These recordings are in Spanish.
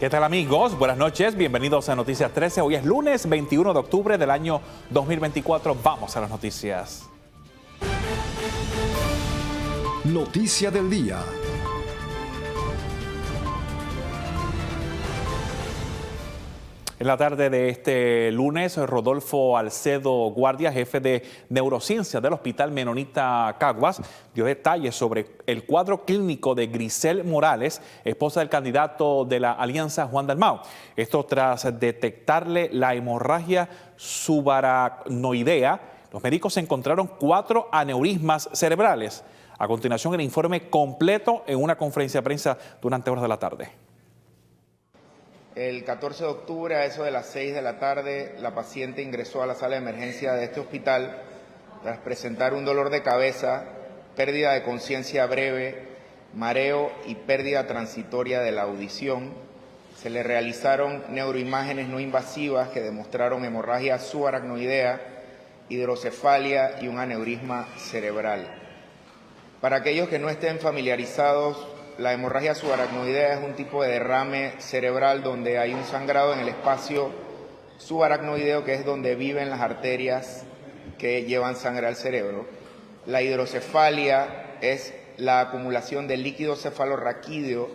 ¿Qué tal, amigos? Buenas noches, bienvenidos a Noticias 13. Hoy es lunes 21 de octubre del año 2024. Vamos a las noticias. Noticia del día. En la tarde de este lunes, Rodolfo Alcedo Guardia, jefe de neurociencia del Hospital Menonita Caguas, dio detalles sobre el cuadro clínico de Grisel Morales, esposa del candidato de la Alianza Juan Dalmau. Esto tras detectarle la hemorragia subaracnoidea. Los médicos encontraron 4 aneurismas cerebrales. A continuación, el informe completo en una conferencia de prensa durante horas de la tarde. El 14 de octubre, a eso de las 6 de la tarde, la paciente ingresó a la sala de emergencia de este hospital tras presentar un dolor de cabeza, pérdida de conciencia breve, mareo y pérdida transitoria de la audición. Se le realizaron neuroimágenes no invasivas que demostraron hemorragia subaracnoidea, hidrocefalia y un aneurisma cerebral. Para aquellos que no estén familiarizados, la hemorragia subaracnoidea es un tipo de derrame cerebral donde hay un sangrado en el espacio subaracnoideo, que es donde viven las arterias que llevan sangre al cerebro. La hidrocefalia es la acumulación de líquido cefalorraquídeo,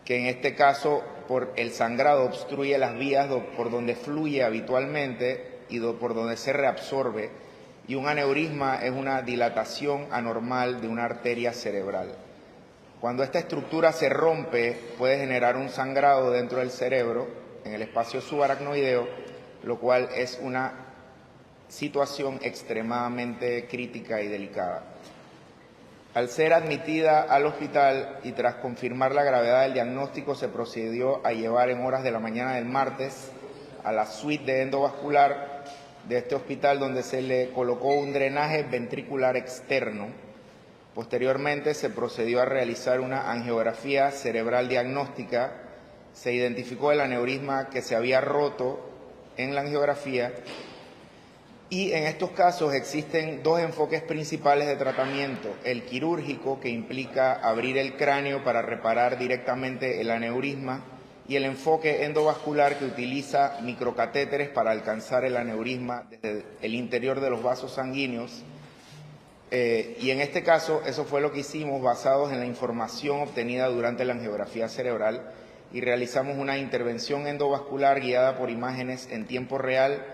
que en este caso por el sangrado obstruye las vías por donde fluye habitualmente y por donde se reabsorbe. Y un aneurisma es una dilatación anormal de una arteria cerebral. Cuando esta estructura se rompe, puede generar un sangrado dentro del cerebro, en el espacio subaracnoideo, lo cual es una situación extremadamente crítica y delicada. Al ser admitida al hospital y tras confirmar la gravedad del diagnóstico, se procedió a llevar en horas de la mañana del martes a la suite de endovascular de este hospital, donde se le colocó un drenaje ventricular externo. Posteriormente se procedió a realizar una angiografía cerebral diagnóstica. Se identificó el aneurisma que se había roto en la angiografía y en estos casos existen 2 enfoques principales de tratamiento: el quirúrgico, que implica abrir el cráneo para reparar directamente el aneurisma, y el enfoque endovascular, que utiliza microcatéteres para alcanzar el aneurisma desde el interior de los vasos sanguíneos. Y en este caso, eso fue lo que hicimos basados en la información obtenida durante la angiografía cerebral, y realizamos una intervención endovascular guiada por imágenes en tiempo real,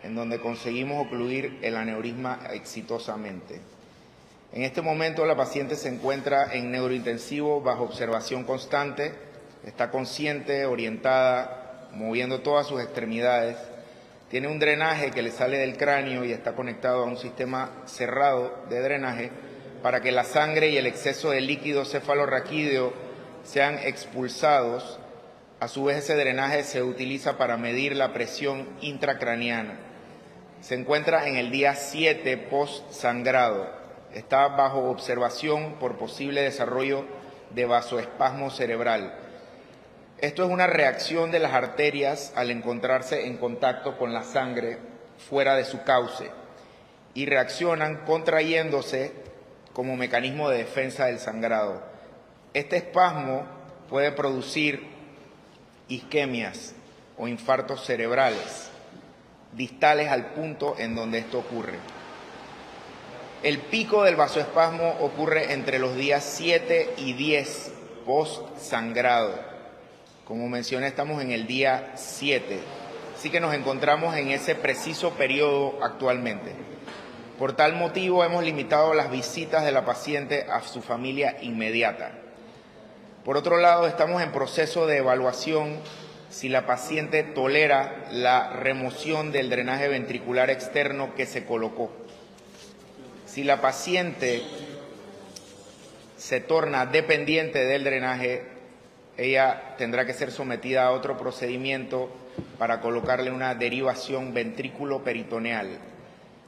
en donde conseguimos ocluir el aneurisma exitosamente. En este momento la paciente se encuentra en neurointensivo bajo observación constante, está consciente, orientada, moviendo todas sus extremidades. Tiene un drenaje que le sale del cráneo y está conectado a un sistema cerrado de drenaje para que la sangre y el exceso de líquido cefalorraquídeo sean expulsados. A su vez, ese drenaje se utiliza para medir la presión intracraniana. Se encuentra en el día 7 post-sangrado. Está bajo observación por posible desarrollo de vasoespasmo cerebral. Esto es una reacción de las arterias al encontrarse en contacto con la sangre fuera de su cauce y reaccionan contrayéndose como mecanismo de defensa del sangrado. Este espasmo puede producir isquemias o infartos cerebrales distales al punto en donde esto ocurre. El pico del vasoespasmo ocurre entre los días 7 y 10 post-sangrado. Como mencioné, estamos en el día 7, así que nos encontramos en ese preciso periodo actualmente. Por tal motivo, hemos limitado las visitas de la paciente a su familia inmediata. Por otro lado, estamos en proceso de evaluación si la paciente tolera la remoción del drenaje ventricular externo que se colocó. Si la paciente se torna dependiente del drenaje, ella tendrá que ser sometida a otro procedimiento para colocarle una derivación ventrículo-peritoneal.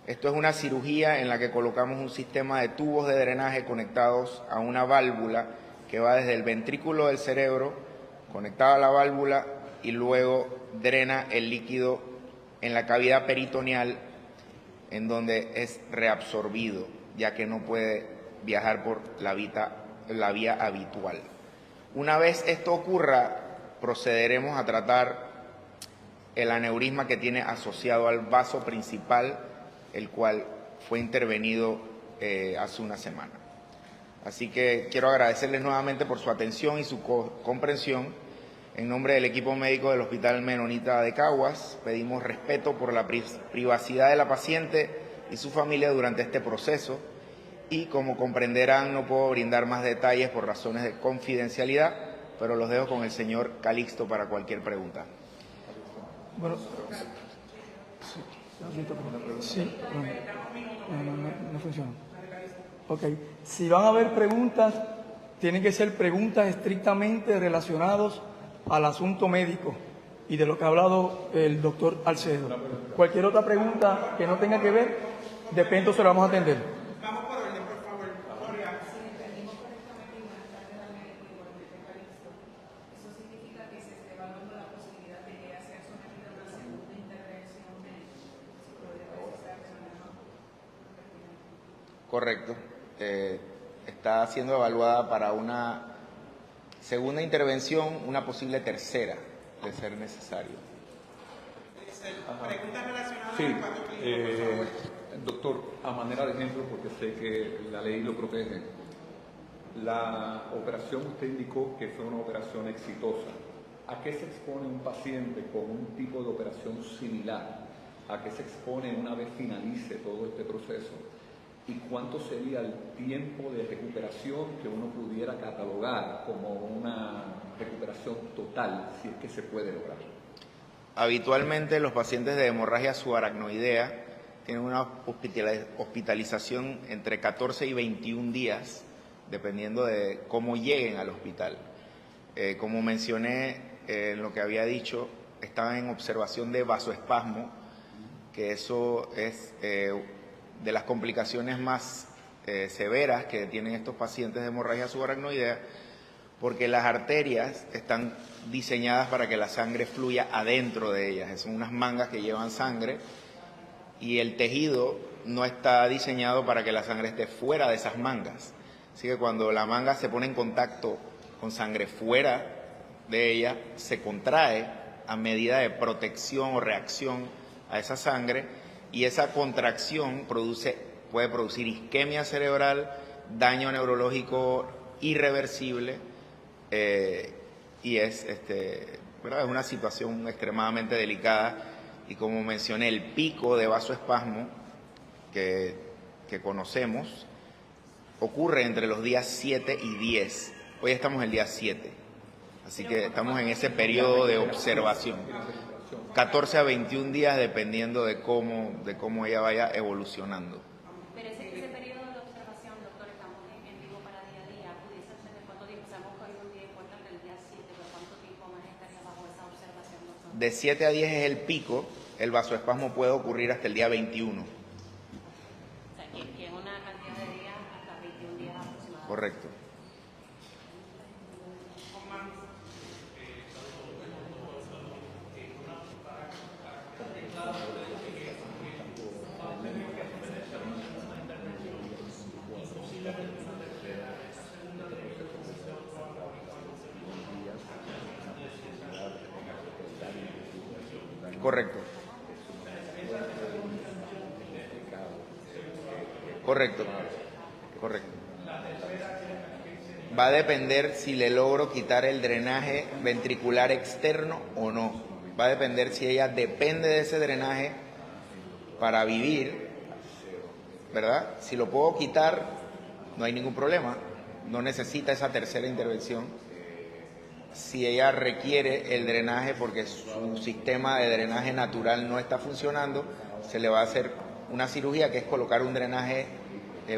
Esto es una cirugía en la que colocamos un sistema de tubos de drenaje conectados a una válvula que va desde el ventrículo del cerebro, conectada a la válvula, y luego drena el líquido en la cavidad peritoneal, en donde es reabsorbido, ya que no puede viajar por la vía habitual. Una vez esto ocurra, procederemos a tratar el aneurisma que tiene asociado al vaso principal, el cual fue intervenido hace una semana. Así que quiero agradecerles nuevamente por su atención y su comprensión. En nombre del equipo médico del Hospital Menonita de Caguas, pedimos respeto por la privacidad de la paciente y su familia durante este proceso y, como comprenderán, no puedo brindar más detalles por razones de confidencialidad, pero los dejo con el señor Calixto para cualquier pregunta. Bueno, sí, no funciona. Ok, si van a haber preguntas, tienen que ser preguntas estrictamente relacionadas al asunto médico y de lo que ha hablado el doctor Alcedo. Cualquier otra pregunta que no tenga que ver, de pronto se la vamos a atender. Vamos por orden, por favor. Gloria. Eso significa que se esté evaluando la posibilidad de que sea sometida a una segunda intervención de Correcto. Está siendo evaluada para una segunda intervención, una posible tercera, de ser necesario. Preguntas relacionadas Sí, al cuadro clínico, por favor. doctor, a manera de ejemplo, porque sé que la ley lo protege, la operación usted indicó que fue una operación exitosa. ¿A qué se expone un paciente con un tipo de operación similar? ¿A qué se expone una vez finalice todo este proceso? ¿Y cuánto sería el tiempo de recuperación que uno pudiera catalogar como una recuperación total, si es que se puede lograr? Habitualmente los pacientes de hemorragia subaracnoidea tienen una hospitalización entre 14 y 21 días, dependiendo de cómo lleguen al hospital. Como mencioné en lo que había dicho, estaban en observación de vasoespasmo, que eso es de las complicaciones más severas que tienen estos pacientes de hemorragia subaracnoidea, porque las arterias están diseñadas para que la sangre fluya adentro de ellas. Son unas mangas que llevan sangre y el tejido no está diseñado para que la sangre esté fuera de esas mangas. Así que cuando la manga se pone en contacto con sangre fuera de ella, se contrae a medida de protección o reacción a esa sangre, y esa contracción puede producir isquemia cerebral, daño neurológico irreversible, y es ¿verdad? Es una situación extremadamente delicada. Y como mencioné, el pico de vasoespasmo que conocemos ocurre entre los días 7 y 10. Hoy estamos en el día 7, así que estamos en ese periodo de observación. 14 a 21 días dependiendo de cómo ella vaya evolucionando. Pero ese periodo de observación, doctor, estamos en vivo para día a día. ¿Pudiese ser de cuánto tiempo? Sabemos que hoy es un día importante, el día 7, pero ¿cuánto tiempo más estaría bajo esa observación, doctor? De 7 a 10 es el pico, el vasoespasmo puede ocurrir hasta el día 21. O sea, que en una cantidad de días hasta 21 días aproximadamente. Correcto. Correcto. Correcto. Correcto. Va a depender si le logro quitar el drenaje ventricular externo o no. Va a depender si ella depende de ese drenaje para vivir, ¿verdad? Si lo puedo quitar, no hay ningún problema. No necesita esa tercera intervención. Si ella requiere el drenaje porque su sistema de drenaje natural no está funcionando, se le va a hacer una cirugía que es colocar un drenaje,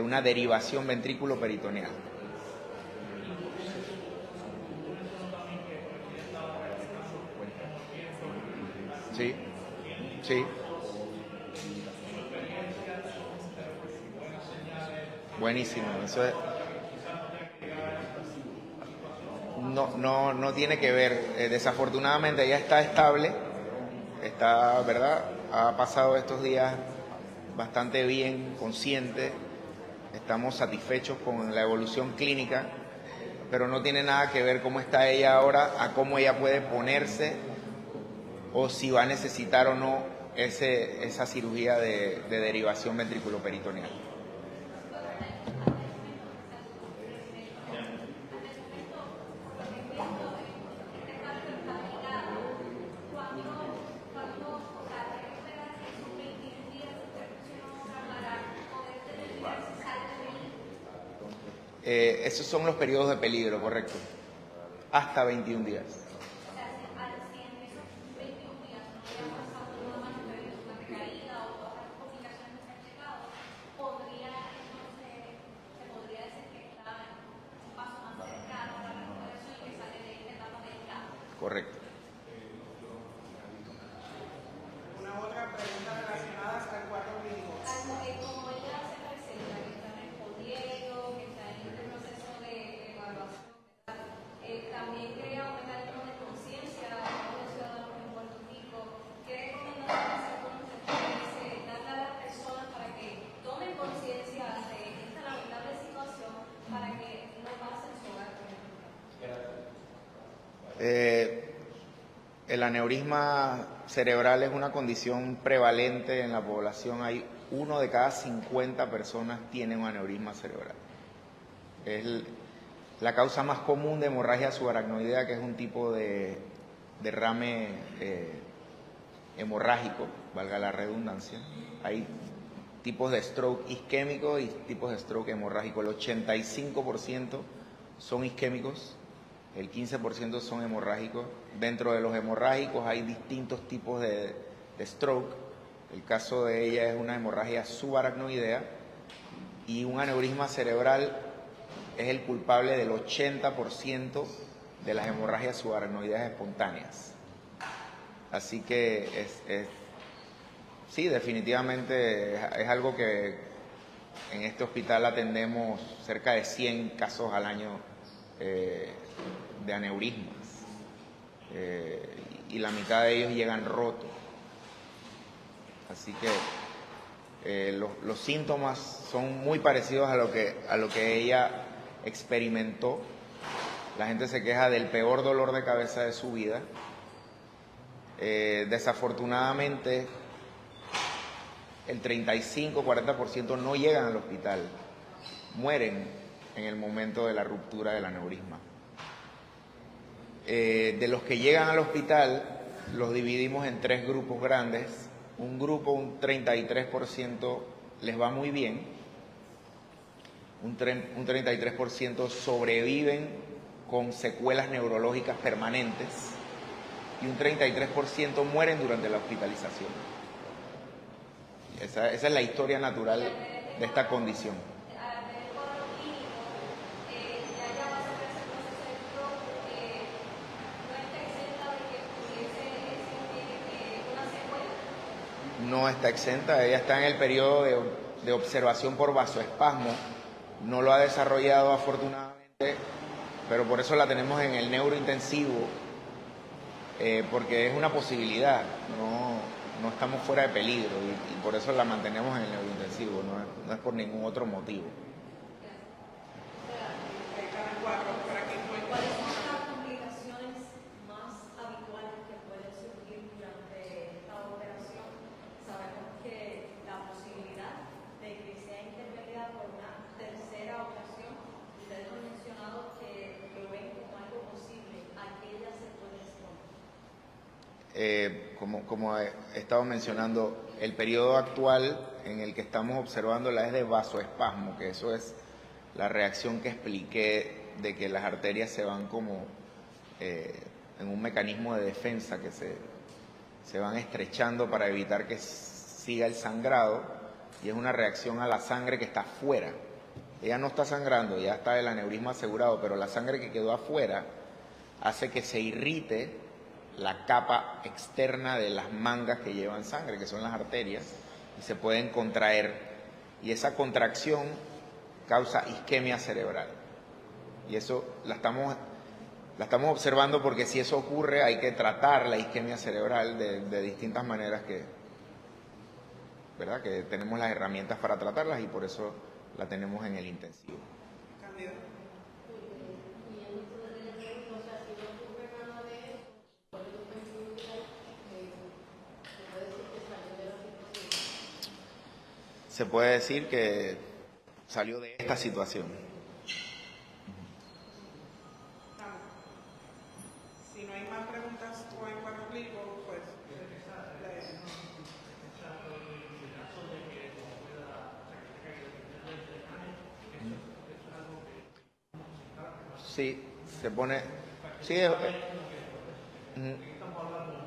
una derivación ventrículo-peritoneal. Sí, sí. Buenísimo, eso es. No tiene que ver. Desafortunadamente ella está estable, está, ¿verdad? Ha pasado estos días bastante bien, consciente. Estamos satisfechos con la evolución clínica pero no tiene nada que ver cómo está ella ahora a cómo ella puede ponerse o si va a necesitar o no esa cirugía de derivación ventriculoperitoneal. Esos son los periodos de peligro, correcto. Hasta 21 días. Correcto. Una otra pregunta relacionada al cuadro clínico. Como ella se presenta, que está respondiendo, que está en este proceso de evaluación, también crea un mecanismo de conciencia de los ciudadanos en Puerto Rico. ¿Qué recomendaciones puede darle a las personas para que tomen conciencia de esta lamentable situación para que no pasen su hogar? El aneurisma cerebral es una condición prevalente en la población. Hay 1 de cada 50 personas tiene un aneurisma cerebral. Es la causa más común de hemorragia subaracnoidea, que es un tipo de derrame hemorrágico, valga la redundancia. Hay tipos de stroke isquémico y tipos de stroke hemorrágico. El 85% son isquémicos, el 15% son hemorrágicos. Dentro de los hemorrágicos hay distintos tipos de stroke. El caso de ella es una hemorragia subaracnoidea y un aneurisma cerebral es el culpable del 80% de las hemorragias subaracnoideas espontáneas. Así que sí, definitivamente es algo que en este hospital atendemos cerca de 100 casos al año de aneurismas, y la mitad de ellos llegan rotos. Así que los síntomas son muy parecidos a lo que ella experimentó. La gente se queja del peor dolor de cabeza de su vida. Desafortunadamente, el 35-40% no llegan al hospital, mueren en el momento de la ruptura del aneurisma. De los que llegan al hospital, los dividimos en 3 grupos grandes. Un grupo, un 33%, les va muy bien. Un 33% sobreviven con secuelas neurológicas permanentes. Y un 33% mueren durante la hospitalización. Esa es la historia natural de esta condición. No está exenta, ella está en el periodo de observación por vasoespasmo, no lo ha desarrollado afortunadamente, pero por eso la tenemos en el neurointensivo, porque es una posibilidad, no estamos fuera de peligro y por eso la mantenemos en el neurointensivo, no es por ningún otro motivo. ¿Cuáles son las complicaciones más habituales que pueden surgir durante esta operación? Sabemos que la posibilidad de que sea intervenida por una tercera ocasión, ustedes han mencionado que lo ven como algo posible, ¿a qué ella se puede exponer? Como he estado mencionando, el periodo actual en el que estamos observando es de vasoespasmo, que eso es la reacción que expliqué de que las arterias se van como en un mecanismo de defensa, que se van estrechando para evitar que siga el sangrado, y es una reacción a la sangre que está afuera. Ella no está sangrando, ya está el aneurisma asegurado, pero la sangre que quedó afuera hace que se irrite la capa externa de las mangas que llevan sangre, que son las arterias, y se pueden contraer. Y esa contracción causa isquemia cerebral. Y eso la estamos observando porque si eso ocurre hay que tratar la isquemia cerebral de distintas maneras ¿verdad? Que tenemos las herramientas para tratarlas y por eso la tenemos en el intensivo. Candidato. Muy se puede decir que salió de esta situación. Si no hay más preguntas o en cuanto clico, pues Sí, se pone... Sí,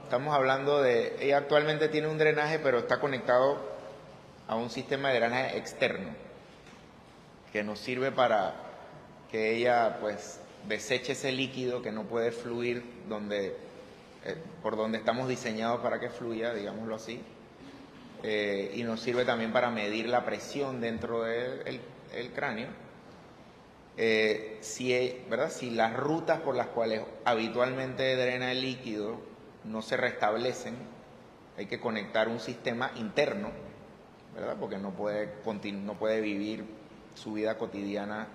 estamos hablando de... Ella actualmente tiene un drenaje, pero está conectado a un sistema de drenaje externo que nos sirve para que ella pues deseche ese líquido que no puede fluir por donde estamos diseñados para que fluya, digámoslo así, y nos sirve también para medir la presión dentro del cráneo. Si las rutas por las cuales habitualmente drena el líquido no se restablecen, hay que conectar un sistema interno, ¿verdad? Porque no puede vivir su vida cotidiana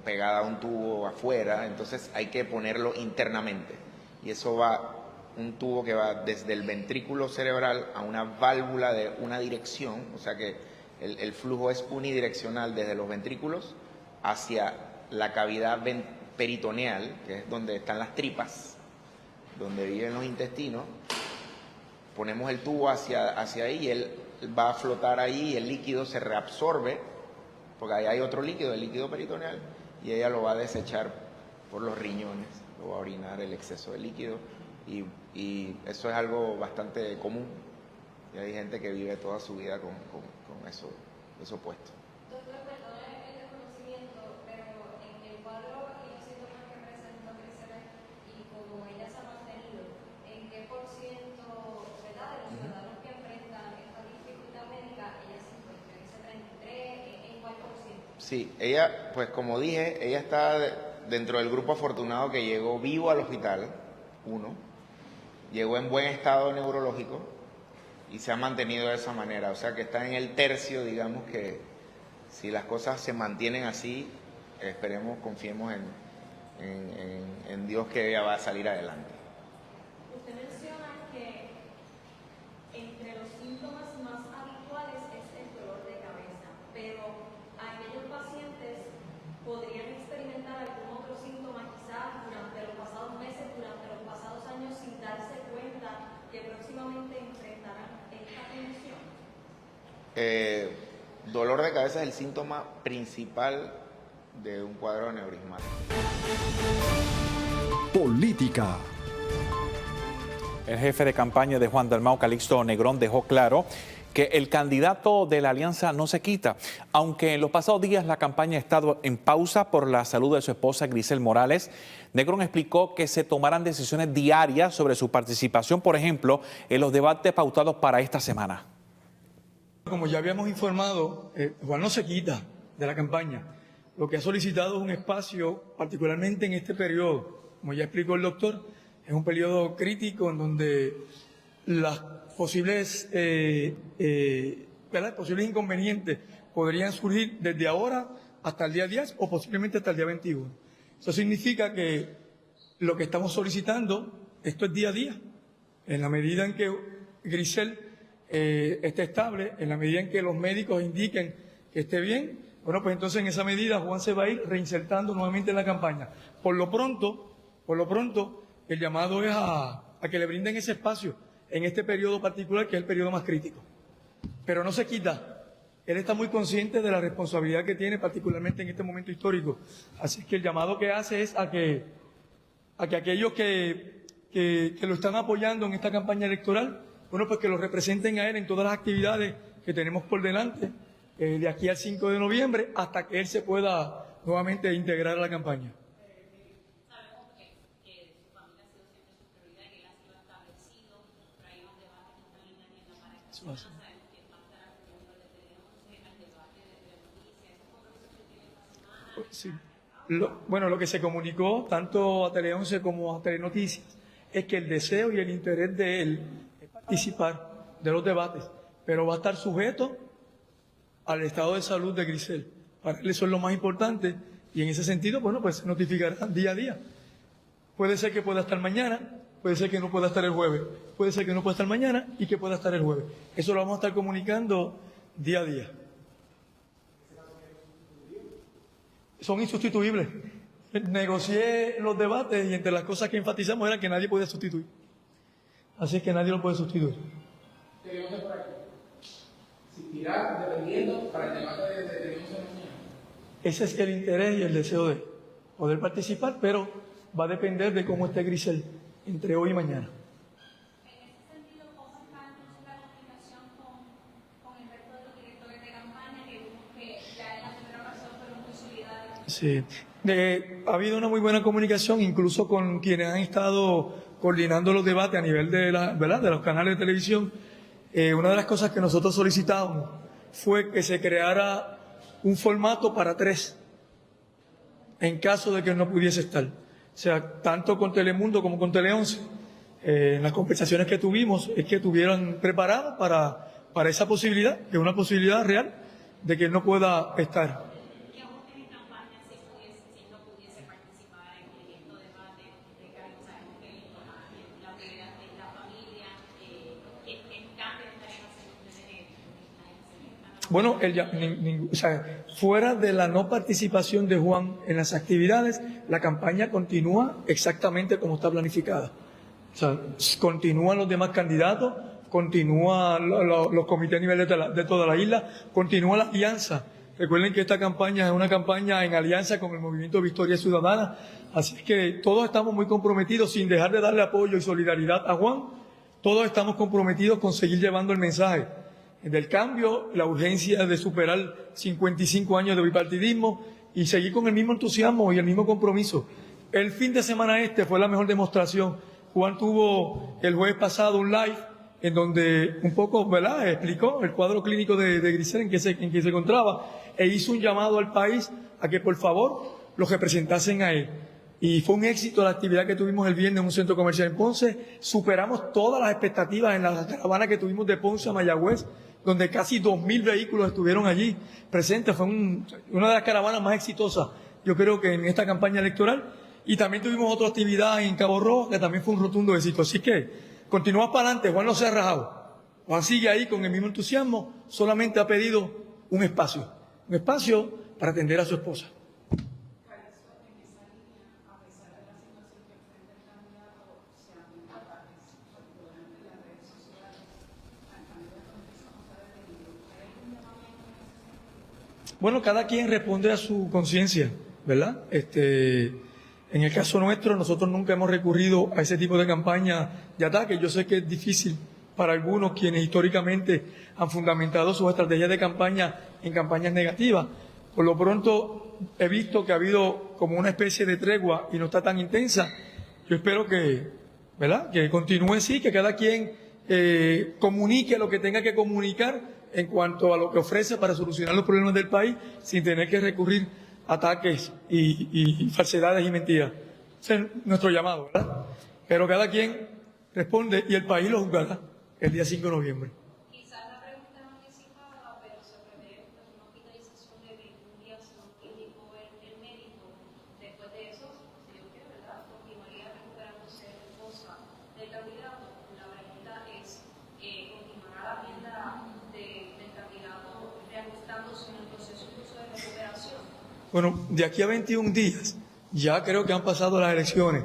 pegada a un tubo afuera, entonces hay que ponerlo internamente. Y eso un tubo que va desde el ventrículo cerebral a una válvula de una dirección, o sea que el flujo es unidireccional desde los ventrículos hacia la cavidad peritoneal, que es donde están las tripas, donde viven los intestinos. Ponemos el tubo hacia ahí y él va a flotar ahí y el líquido se reabsorbe, porque ahí hay otro líquido, el líquido peritoneal, y ella lo va a desechar por los riñones, lo va a orinar el exceso de líquido, y eso es algo bastante común. Y hay gente que vive toda su vida con eso puesto. Doctor, perdón el desconocimiento, pero en el cuadro y los síntomas que presentó Grisel y como ella se ha mantenido, ¿en qué por ciento, ¿verdad?, de los ciudadanos que enfrentan esta dificultad médica ella se encuentra? ¿En ese 33? ¿En cuál por ciento? Sí, ella, pues como dije, ella está dentro del grupo afortunado que llegó vivo al hospital, llegó en buen estado neurológico y se ha mantenido de esa manera, o sea que está en el tercio, digamos que si las cosas se mantienen así, esperemos, confiemos en Dios que ella va a salir adelante. Usted menciona que entre los síntomas más habituales es el dolor de cabeza, pero aquellos pacientes podrían experimentar algún otro síntoma quizás durante los pasados meses, durante los pasados años, sin darse cuenta que próximamente enfrentarán esta condición. Dolor de cabeza es el síntoma principal de un cuadro aneurismático. Política. El jefe de campaña de Juan Dalmau, Calixto Negrón, dejó claro que el candidato de la alianza no se quita, aunque en los pasados días la campaña ha estado en pausa por la salud de su esposa Grisel Morales. Negrón explicó que se tomarán decisiones diarias sobre su participación, por ejemplo, en los debates pautados para esta semana. Como ya habíamos informado, Juan no se quita de la campaña. Lo que ha solicitado es un espacio, particularmente en este periodo, como ya explicó el doctor, es un periodo crítico en donde las posibles inconvenientes podrían surgir desde ahora hasta el día 10 o posiblemente hasta el día 21. Eso significa que lo que estamos solicitando, esto es día a día. En la medida en que Grisel esté estable, en la medida en que los médicos indiquen que esté bien, bueno, pues entonces en esa medida Juan se va a ir reinsertando nuevamente en la campaña. Por lo pronto, el llamado es a que le brinden ese espacio en este periodo particular, que es el periodo más crítico. Pero no se quita. Él está muy consciente de la responsabilidad que tiene, particularmente en este momento histórico. Así que el llamado que hace es a que aquellos que lo están apoyando en esta campaña electoral, bueno, pues que lo representen a él en todas las actividades que tenemos por delante, de aquí al 5 de noviembre, hasta que él se pueda nuevamente integrar a la campaña. Sabemos que su familia ha sido siempre su prioridad, que él ha sido establecido, pero hay unos debates que están en la agenda para esta semana. Sabemos que va a estar acudiendo al debate de noticias, esos compromisos que tiene esta semana. Sí. Lo que se comunicó tanto a Tele 11 como a Telenoticias es que el deseo y el interés de él es participar de los debates, pero va a estar sujeto al estado de salud de Grisel. Para él eso es lo más importante y en ese sentido, bueno, pues se notificará día a día. Puede ser que pueda estar mañana, puede ser que no pueda estar el jueves, puede ser que no pueda estar mañana y que pueda estar el jueves. Eso lo vamos a estar comunicando día a día. Son insustituibles. Negocié los debates y entre las cosas que enfatizamos era que nadie podía sustituir. Así es que nadie lo puede sustituir. Existirá dependiendo para el debate de mañana. Ese es el interés y el deseo de poder participar, pero va a depender de cómo esté Grisel entre hoy y mañana. En ese sentido, ¿cómo está entonces la comunicación con el resto de los directores de campaña que vimos que ya en la primera ocasión fueron muy solidarios? Sí. Ha habido una muy buena comunicación, incluso con quienes han estado coordinando los debates a nivel de, ¿verdad?, de los canales de televisión. Una de las cosas que nosotros solicitábamos fue que se creara un formato para 3, en caso de que no pudiese estar. O sea, tanto con Telemundo como con Tele 11, en las conversaciones que tuvimos, es que estuvieran preparados para esa posibilidad, que es una posibilidad real, de que él no pueda estar. ¿Qué ajustes en campaña si no pudiese participar en estos debates? Sabemos que la prioridad es la familia. ¿Qué cambios estarían haciendo ustedes en Bueno, o sea, fuera de la no participación de Juan en las actividades, la campaña continúa exactamente como está planificada. O sea, continúan los demás candidatos, continúan los comités a nivel de toda la isla, continúa la alianza. Recuerden que esta campaña es una campaña en alianza con el Movimiento Victoria Ciudadana, así que todos estamos muy comprometidos, sin dejar de darle apoyo y solidaridad a Juan, todos estamos comprometidos con seguir llevando el mensaje del cambio, la urgencia de superar 55 años de bipartidismo y seguir con el mismo entusiasmo y el mismo compromiso. El fin de semana fue la mejor demostración. Juan tuvo el jueves pasado un live en donde un poco, ¿verdad?, explicó el cuadro clínico de Grisel en que se encontraba e hizo un llamado al país a que por favor lo representasen a él. Y fue un éxito la actividad que tuvimos el viernes en un centro comercial en Ponce. Superamos todas las expectativas en la caravana que tuvimos de Ponce a Mayagüez, donde casi 2.000 vehículos estuvieron allí presentes. Fue una de las caravanas más exitosas, yo creo, que en esta campaña electoral. Y también tuvimos otra actividad en Cabo Rojo, que también fue un rotundo éxito. Así que continuamos para adelante. Juan no se ha rajado. Juan sigue ahí con el mismo entusiasmo, solamente ha pedido un espacio para atender a su esposa. Bueno, cada quien responde a su conciencia, ¿verdad? En el caso nuestro, nosotros nunca hemos recurrido a ese tipo de campaña de ataque. Yo sé que es difícil para algunos quienes históricamente han fundamentado sus estrategias de campaña en campañas negativas. Por lo pronto, he visto que ha habido como una especie de tregua y no está tan intensa. Yo espero que, ¿verdad?, que continúe así, que cada quien comunique lo que tenga que comunicar en cuanto a lo que ofrece para solucionar los problemas del país sin tener que recurrir a ataques y falsedades y mentiras. Ese es nuestro llamado, ¿verdad? Pero cada quien responde y el país lo juzgará el día 5 de noviembre. Quizás la pregunta es anticipada, pero se prevé una hospitalización de 21 días, según indicó el médico. Después de eso, si Dios quiere, ¿verdad?, continuaría recuperándose la esposa del candidato. La pregunta es, ¿continuará la agenda del candidato reajustándose en el proceso incluso de recuperación? Bueno, de aquí a 21 días, ya creo que han pasado las elecciones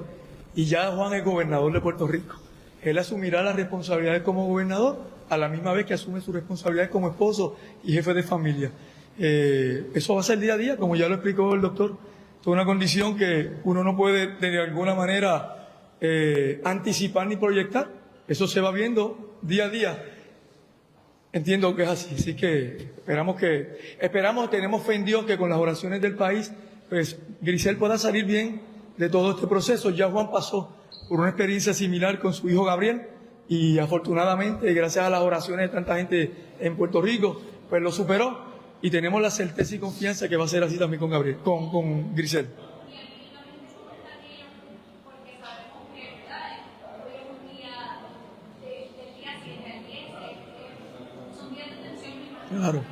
y ya Juan es gobernador de Puerto Rico. Él asumirá las responsabilidades como gobernador a la misma vez que asume sus responsabilidades como esposo y jefe de familia. Eso va a ser día a día, como ya lo explicó el doctor. Es una condición que uno no puede de alguna manera anticipar ni proyectar. Eso se va viendo día a día. Entiendo que es así, así que tenemos fe en Dios que con las oraciones del país, pues Grisel pueda salir bien de todo este proceso. Ya Juan pasó por una experiencia similar con su hijo Gabriel y afortunadamente, gracias a las oraciones de tanta gente en Puerto Rico, pues lo superó y tenemos la certeza y confianza que va a ser así también con Gabriel, con Grisel. Porque sabemos que, ¿verdad?, hoy es un día del día 7 al 10, son días de tensión. Claro.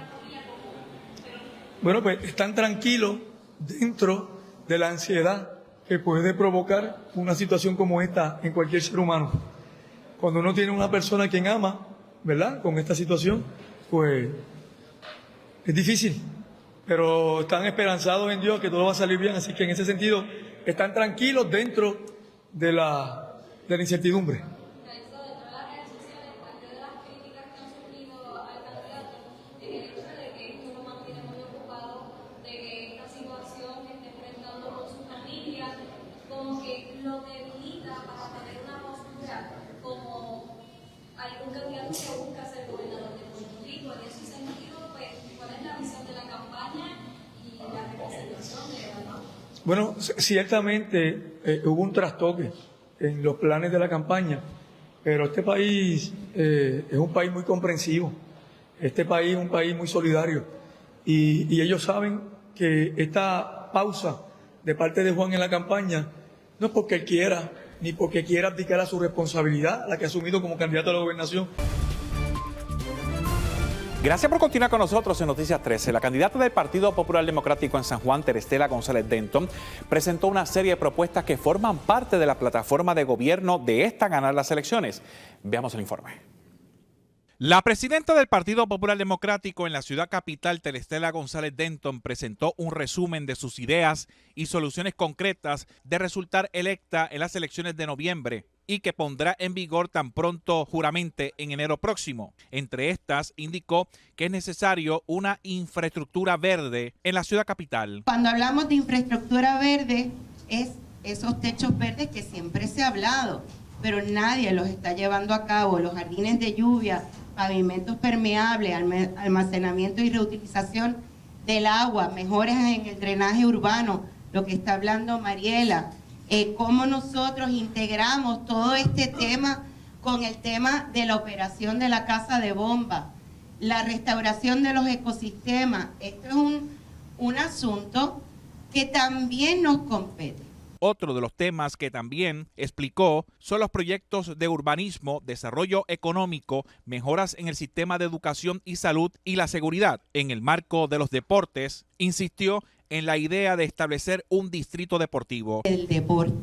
Bueno, pues están tranquilos dentro de la ansiedad que puede provocar una situación como esta en cualquier ser humano. Cuando uno tiene una persona a quien ama, ¿verdad?, con esta situación, pues es difícil, pero están esperanzados en Dios que todo va a salir bien, así que en ese sentido están tranquilos dentro de la incertidumbre. Como que lo debilita para tener una postura como algún candidato que busca ser gobernador de Puerto Rico. En ese sentido, pues, ¿cuál es la visión de la campaña y la representación de la campaña? Bueno, ciertamente hubo un trastoque en los planes de la campaña, pero este país es un país muy comprensivo, este país es un país muy solidario y ellos saben que esta pausa de parte de Juan en la campaña no es porque él quiera, ni porque quiera abdicar a su responsabilidad, la que ha asumido como candidato a la gobernación. Gracias por continuar con nosotros en Noticias 13. La candidata del Partido Popular Democrático en San Juan, Terestela González Denton, presentó una serie de propuestas que forman parte de la plataforma de gobierno de esta ganar las elecciones. Veamos el informe. La presidenta del Partido Popular Democrático en la ciudad capital, Terestela González Denton, presentó un resumen de sus ideas y soluciones concretas de resultar electa en las elecciones de noviembre y que pondrá en vigor tan pronto juramente en enero próximo. Entre estas, indicó que es necesario una infraestructura verde en la ciudad capital. Cuando hablamos de infraestructura verde, es esos techos verdes que siempre se ha hablado, pero nadie los está llevando a cabo. Los jardines de lluvia, pavimentos permeables, almacenamiento y reutilización del agua, mejoras en el drenaje urbano, lo que está hablando Mariela, cómo nosotros integramos todo este tema con el tema de la operación de la casa de bomba, la restauración de los ecosistemas. Esto es un asunto que también nos compete. Otro de los temas que también explicó son los proyectos de urbanismo, desarrollo económico, mejoras en el sistema de educación y salud y la seguridad. En el marco de los deportes, insistió en la idea de establecer un distrito deportivo. El deporte,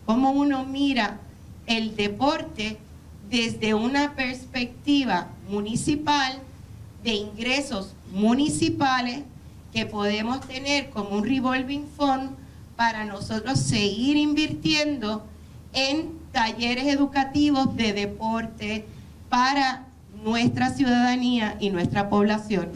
cómo uno mira el deporte desde una perspectiva municipal, de ingresos municipales que podemos tener como un revolving fund para nosotros seguir invirtiendo en talleres educativos de deporte para nuestra ciudadanía y nuestra población.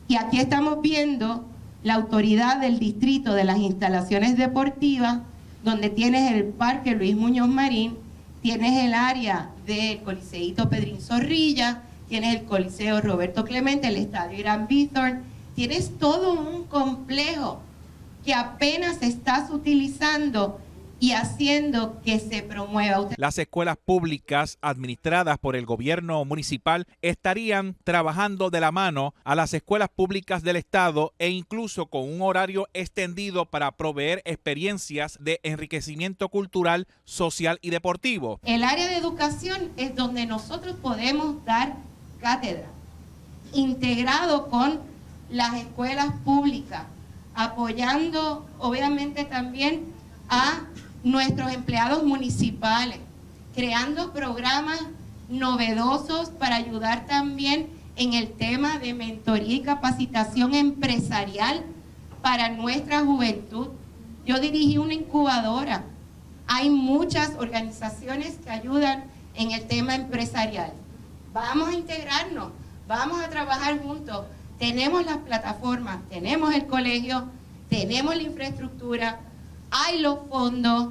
Y aquí estamos viendo la autoridad del distrito de las instalaciones deportivas, donde tienes el Parque Luis Muñoz Marín, tienes el área del Coliseíto Pedrín Zorrilla, tienes el Coliseo Roberto Clemente, el Estadio Irán Bithorn, tienes todo un complejo que apenas estás utilizando y haciendo que se promueva. Las escuelas públicas administradas por el gobierno municipal estarían trabajando de la mano a las escuelas públicas del estado e incluso con un horario extendido para proveer experiencias de enriquecimiento cultural, social y deportivo. El área de educación es donde nosotros podemos dar cátedra, integrado con las escuelas públicas, apoyando obviamente también a nuestros empleados municipales, creando programas novedosos para ayudar también en el tema de mentoría y capacitación empresarial para nuestra juventud. Yo dirigí una incubadora. Hay muchas organizaciones que ayudan en el tema empresarial. Vamos a integrarnos, vamos a trabajar juntos. Tenemos las plataformas, tenemos el colegio, tenemos la infraestructura, hay los fondos,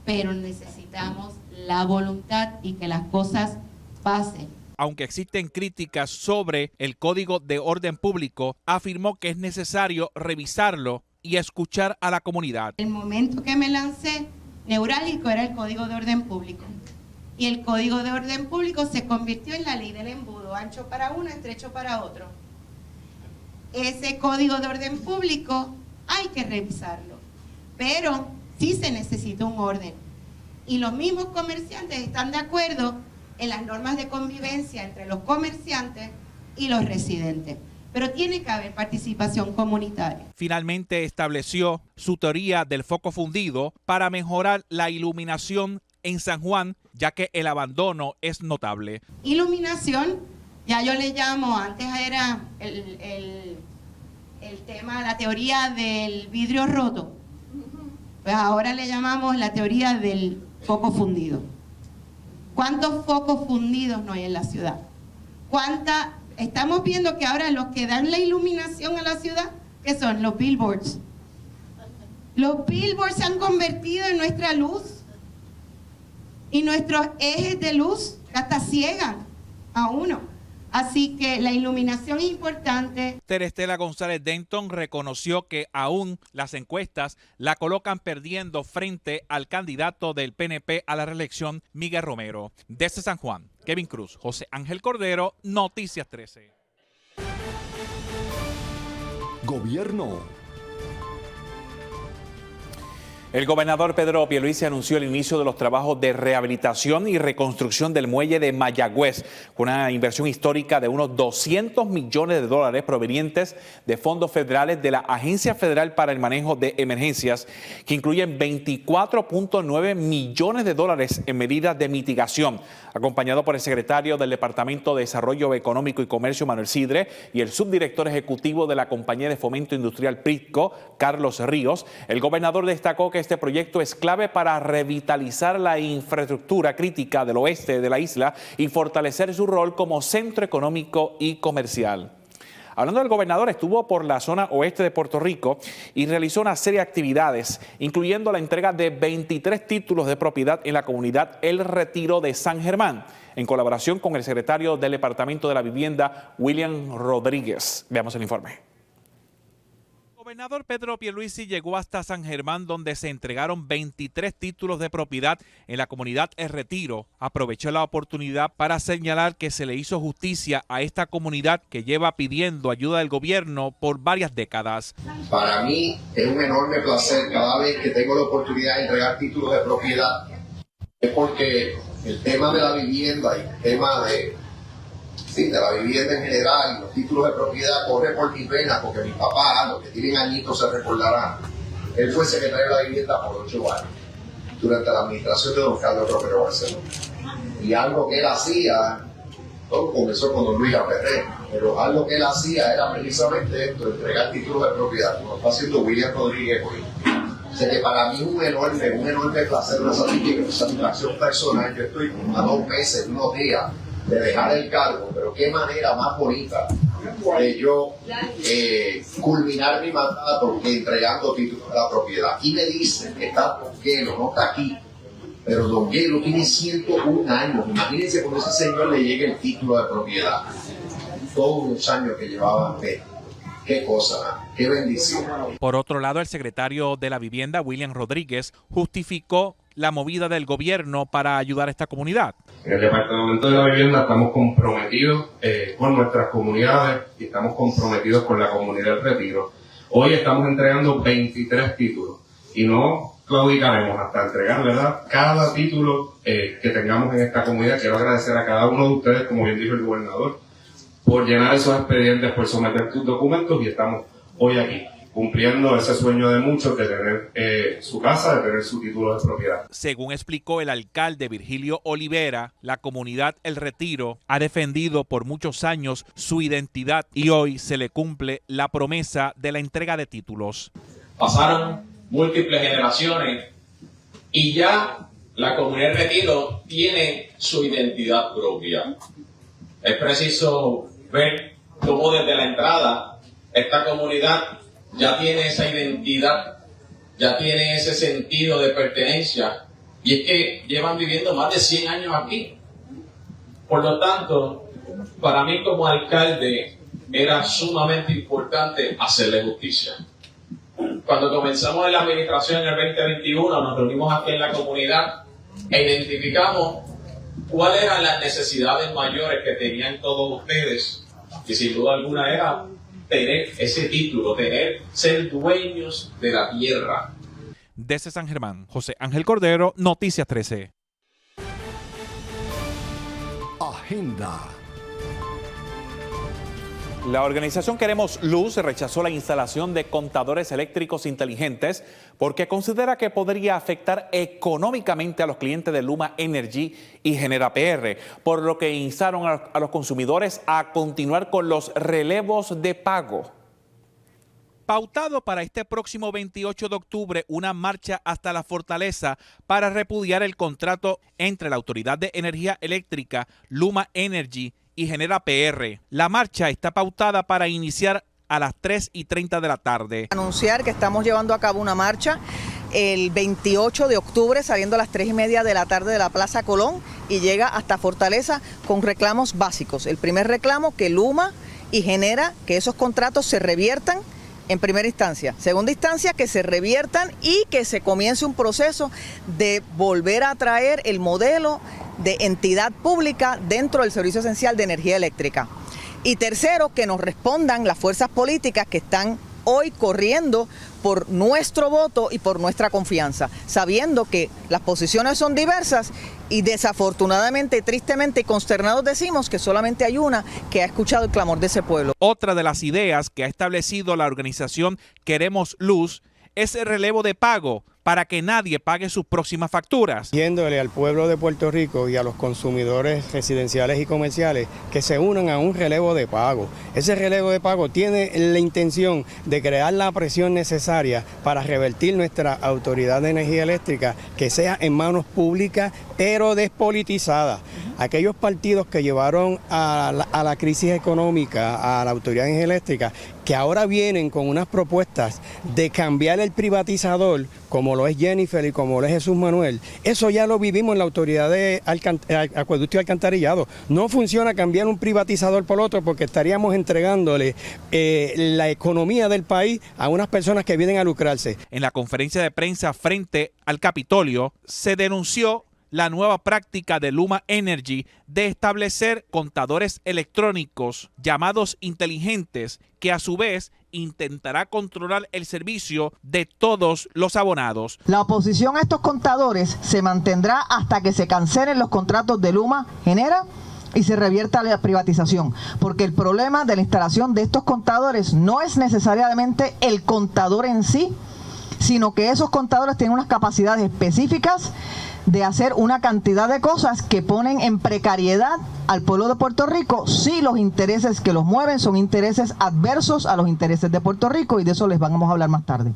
pero necesitamos la voluntad y que las cosas pasen. Aunque existen críticas sobre el Código de Orden Público, afirmó que es necesario revisarlo y escuchar a la comunidad. El momento que me lancé, neurálgico era el Código de Orden Público. Y el Código de Orden Público se convirtió en la ley del embudo, ancho para uno, estrecho para otro. Ese Código de Orden Público hay que revisarlo, pero sí se necesita un orden. Y los mismos comerciantes están de acuerdo en las normas de convivencia entre los comerciantes y los residentes. pero tiene que haber participación comunitaria. Finalmente estableció su teoría del foco fundido para mejorar la iluminación en San Juan, ya que el abandono es notable. Iluminación, ya yo le llamo, antes era el tema, la teoría del vidrio roto, pues ahora le llamamos la teoría del foco fundido. ¿Cuántos focos fundidos no hay en la ciudad? Estamos viendo que ahora los que dan la iluminación a la ciudad, ¿qué son? Los billboards. Los billboards se han convertido en nuestra luz y nuestros ejes de luz hasta ciegan a uno. Así que la iluminación es importante. Terestela González Denton reconoció que aún las encuestas la colocan perdiendo frente al candidato del PNP a la reelección, Miguel Romero. Desde San Juan, Kevin Cruz, José Ángel Cordero, Noticias 13. Gobierno. El gobernador Pedro Pierluisi anunció el inicio de los trabajos de rehabilitación y reconstrucción del muelle de Mayagüez, con una inversión histórica de unos $200 millones provenientes de fondos federales de la Agencia Federal para el Manejo de Emergencias, que incluyen $24.9 millones en medidas de mitigación, acompañado por el secretario del Departamento de Desarrollo Económico y Comercio, Manuel Sidre, y el subdirector ejecutivo de la Compañía de Fomento Industrial PRITCO, Carlos Ríos. El gobernador destacó que este proyecto es clave para revitalizar la infraestructura crítica del oeste de la isla y fortalecer su rol como centro económico y comercial. Hablando del gobernador, estuvo por la zona oeste de Puerto Rico y realizó una serie de actividades, incluyendo la entrega de 23 títulos de propiedad en la comunidad El Retiro de San Germán, en colaboración con el secretario del Departamento de la Vivienda, William Rodríguez. Veamos el informe. El gobernador Pedro Pierluisi llegó hasta San Germán, donde se entregaron 23 títulos de propiedad en la comunidad El Retiro. Aprovechó la oportunidad para señalar que se le hizo justicia a esta comunidad que lleva pidiendo ayuda del gobierno por varias décadas. Para mí es un enorme placer cada vez que tengo la oportunidad de entregar títulos de propiedad. Es porque el tema de la vivienda y el tema de la vivienda en general y los títulos de propiedad corre por mi pena, porque mi papá, los que tienen añitos se recordarán, él fue secretario de la vivienda por 8 años durante la administración de don Carlos Romero Barceló. Y algo que él hacía, todo comenzó con don Luis Ferrer, pero algo que él hacía era precisamente esto, entregar títulos de propiedad, como está haciendo William Rodríguez hoy. O sea que para mí es un enorme placer, una satisfacción personal. Yo estoy a 2 meses, unos días de dejar el cargo, pero qué manera más bonita de yo culminar mi mandato que entregando títulos de la propiedad. Y me dicen que está Don Gelo, no está aquí, pero Don Gelo tiene 101 años. Imagínense cuando ese señor le llegue el título de propiedad. Todos los años que llevaba qué cosa, qué bendición. Por otro lado, el secretario de la Vivienda, William Rodríguez, justificó la movida del gobierno para ayudar a esta comunidad. En el Departamento de la Vivienda estamos comprometidos con nuestras comunidades y estamos comprometidos con la comunidad del Retiro. Hoy estamos entregando 23 títulos y no claudicaremos hasta entregar, ¿verdad?, cada título que tengamos en esta comunidad. Quiero agradecer a cada uno de ustedes, como bien dijo el gobernador, por llenar esos expedientes, por someter tus documentos, y estamos hoy aquí cumpliendo ese sueño de muchos de tener su casa, de tener su título de propiedad. Según explicó el alcalde Virgilio Olivera, la comunidad El Retiro ha defendido por muchos años su identidad y hoy se le cumple la promesa de la entrega de títulos. Pasaron múltiples generaciones y ya la comunidad El Retiro tiene su identidad propia. Es preciso ver cómo desde la entrada esta comunidad ya tiene esa identidad, ya tiene ese sentido de pertenencia, y es que llevan viviendo más de 100 años aquí. Por lo tanto, para mí como alcalde era sumamente importante hacerle justicia. Cuando comenzamos en la administración en el 2021, nos reunimos aquí en la comunidad e identificamos cuáles eran las necesidades mayores que tenían todos ustedes, y sin duda alguna era tener ese título, ser dueños de la tierra. Desde San Germán, José Ángel Cordero, Noticias 13. Agenda. La organización Queremos Luz rechazó la instalación de contadores eléctricos inteligentes porque considera que podría afectar económicamente a los clientes de Luma Energy y Genera PR, por lo que instaron a los consumidores a continuar con los relevos de pago. Pautado para este próximo 28 de octubre una marcha hasta la Fortaleza para repudiar el contrato entre la Autoridad de Energía Eléctrica, Luma Energy y Genera PR. La marcha está pautada para iniciar a las 3:30 de la tarde. Anunciar que estamos llevando a cabo una marcha el 28 de octubre saliendo a las 3:30 de la tarde de la Plaza Colón y llega hasta Fortaleza con reclamos básicos. El primer reclamo, que Luma y Genera, que esos contratos se reviertan en primera instancia. Segunda instancia, que se reviertan y que se comience un proceso de volver a traer el modelo de entidad pública dentro del Servicio Esencial de Energía Eléctrica. Y tercero, que nos respondan las fuerzas políticas que están hoy corriendo por nuestro voto y por nuestra confianza, sabiendo que las posiciones son diversas y desafortunadamente, tristemente y consternados decimos que solamente hay una que ha escuchado el clamor de ese pueblo. Otra de las ideas que ha establecido la organización Queremos Luz es el relevo de pago para que nadie pague sus próximas facturas. Pidiéndole al pueblo de Puerto Rico y a los consumidores residenciales y comerciales que se unan a un relevo de pago. Ese relevo de pago tiene la intención de crear la presión necesaria para revertir nuestra Autoridad de Energía Eléctrica, que sea en manos públicas pero despolitizada. Aquellos partidos que llevaron a la crisis económica a la Autoridad de Energía Eléctrica, que ahora vienen con unas propuestas de cambiar el privatizador, como lo es Jennifer y como lo es Jesús Manuel, eso ya lo vivimos en la Autoridad de Acueducto y Alcantarillado. No funciona cambiar un privatizador por otro porque estaríamos entregándole la economía del país a unas personas que vienen a lucrarse. En la conferencia de prensa frente al Capitolio se denunció la nueva práctica de Luma Energy de establecer contadores electrónicos llamados inteligentes que a su vez intentará controlar el servicio de todos los abonados. La oposición a estos contadores se mantendrá hasta que se cancelen los contratos de Luma Genera y se revierta la privatización, porque el problema de la instalación de estos contadores no es necesariamente el contador en sí, sino que esos contadores tienen unas capacidades específicas de hacer una cantidad de cosas que ponen en precariedad al pueblo de Puerto Rico si los intereses que los mueven son intereses adversos a los intereses de Puerto Rico, y de eso les vamos a hablar más tarde.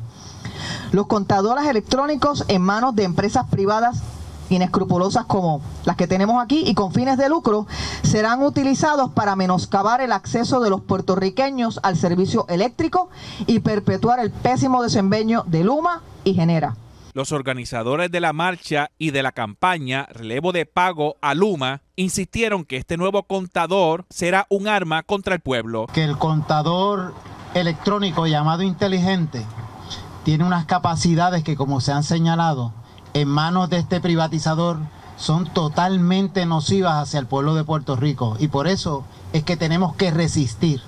Los contadores electrónicos en manos de empresas privadas inescrupulosas como las que tenemos aquí y con fines de lucro serán utilizados para menoscabar el acceso de los puertorriqueños al servicio eléctrico y perpetuar el pésimo desempeño de Luma y Genera. Los organizadores de la marcha y de la campaña Relevo de Pago a Luma insistieron que este nuevo contador será un arma contra el pueblo. Que el contador electrónico llamado inteligente tiene unas capacidades que, como se han señalado, en manos de este privatizador son totalmente nocivas hacia el pueblo de Puerto Rico, y por eso es que tenemos que resistir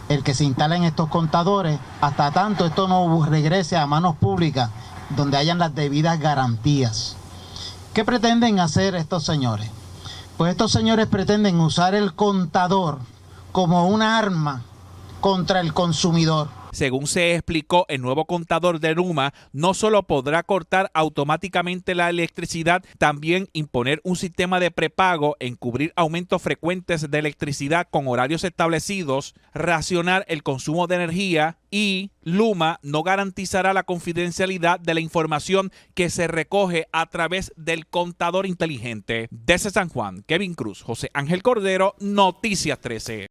el que se instalen estos contadores hasta tanto esto no regrese a manos públicas donde hayan las debidas garantías. ¿Qué pretenden hacer estos señores? Pues estos señores pretenden usar el contador como una arma contra el consumidor. Según se explicó, el nuevo contador de Luma no solo podrá cortar automáticamente la electricidad, también imponer un sistema de prepago, encubrir aumentos frecuentes de electricidad con horarios establecidos, racionar el consumo de energía, y Luma no garantizará la confidencialidad de la información que se recoge a través del contador inteligente. Desde San Juan, Kevin Cruz, José Ángel Cordero, Noticias 13.